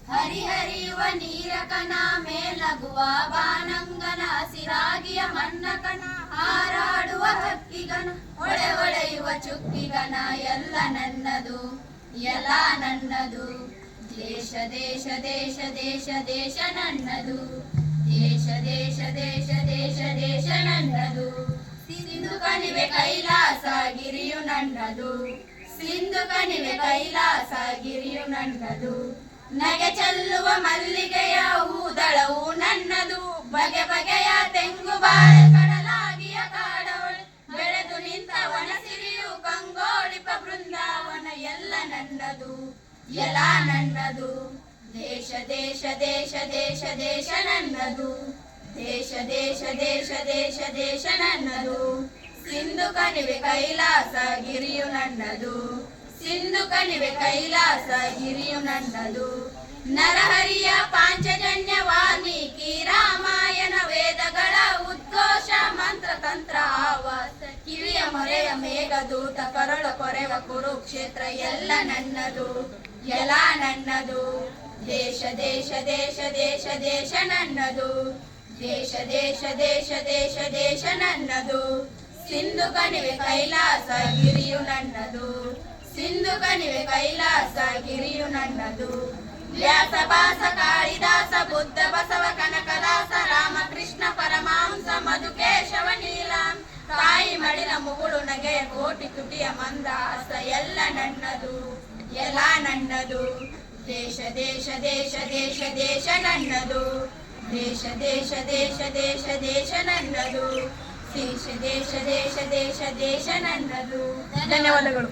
ಹರಿಹರಿಯುವ ನೀರಕನ ಮೇಲಗುವ ಬಾನಂಗನ ಸಿರಾಗಿಯ ಮನ್ನಕನ ಹಾರಾಡುವ ಹಕ್ಕಿಗನ ಹೊಳೆ ಹೊಳೆಯುವ ಚುಕ್ಕಿಗನ ಎಲ್ಲ ನನ್ನದು ಎಲ್ಲ ನನ್ನದು ದೇಶ ದೇಶ ದೇಶ ದೇಶ ದೇಶ ನನ್ನದು ದೇಶ ದೇಶ ದೇಶ ದೇಶ ದೇಶ ನನ್ನದು ಸಿಂಧು ಕಣಿವೆ ಕೈಲಾಸ ಗಿರಿಯು ನನ್ನದು ಸಿಂಧು ಕಣಿವೆ ಕೈಲಾಸ ಗಿರಿಯು ನನ್ನದು ನಗೆ ಚೆಲ್ಲುವ ಮಲ್ಲಿಗೆಯ ಹೂದಳವು ನನ್ನದು ಬಗೆ ಬಗೆಯ ತೆಂಗು ಬಾಳೆ ಕಡಲಾಗಿಯ ಕಾಡವಳು ಬೆಳೆದು ನಿಂತ ವನಸಿರಿಯು ಕಂಗೋಳಿಪ ಬೃಂದಾವನ ಎಲ್ಲ ನನ್ನದು ಎಲ್ಲ ನನ್ನದು ದೇಶ ದೇಶ ದೇಶ ದೇಶ ದೇಶ ನನ್ನದು ದೇಶ ದೇಶ ದೇಶ ದೇಶ ದೇಶ ನನ್ನದು ಸಿಂಧು ಕಣಿವೆ ಕೈಲಾಸ ಗಿರಿಯು ನನ್ನದು ಸಿಂಧು ಕಣಿವೆ ಕೈಲಾಸ ಗಿರಿಯು ನನ್ನದು ನರಹರಿಯ ಪಾಂಚಜನ್ಯ ವಾಲ್ಮೀಕಿ ರಾಮಾಯಣ ವೇದಗಳ ಉದ್ಘೋಷ ಮಂತ್ರ ತಂತ್ರ ಆವಾಸ ಕಿವಿಯ ಮೊರೆಯ ಮೇಘದೂತ ಕರಳ ಕೊರೆವ ಕುರುಕ್ಷೇತ್ರ ಎಲ್ಲ ನನ್ನದು ಎಲ್ಲ ನನ್ನದು ದೇಶ ದೇಶ ದೇಶ ದೇಶ ದೇಶ ನನ್ನದು ದೇಶ ದೇಶ ದೇಶ ದೇಶ ದೇಶ ನನ್ನದು ಸಿಂಧು ಕಣಿವೆ ಕೈಲಾಸ ಗಿರಿಯು ನನ್ನದು ಸಿಂಧು ಕಣಿವೆ ಕೈಲಾಸ ಗಿರಿಯು ನನ್ನದು ವ್ಯಾಸ ಭಾಸ ಕಾಳಿದಾಸ ಬುದ್ಧ ಬಸವ ಕನಕದಾಸ ರಾಮಕೃಷ್ಣ ಪರಮಾಂಸ ಮಧುಕೇಶವ ನೀಲಾಂ ತಾಯಿ ಮಡಿಲ ಮುಗುಳು ನಗೆಯ ಕೋಟಿ ತುಟಿಯ ಮಂದಹಾಸ ಎಲ್ಲ ನನ್ನದು ಎಲ್ಲ ನನ್ನದು ದೇಶ ದೇಶ ದೇಶ ದೇಶ ದೇಶ ನನ್ನದು ದೇಶ ದೇಶ ದೇಶ ದೇಶ ದೇಶ ನನ್ನದು ದೇಶ ದೇಶ ದೇಶ ದೇಶ ದೇಶ ನನ್ನದು. ಧನ್ಯವಾದಗಳು.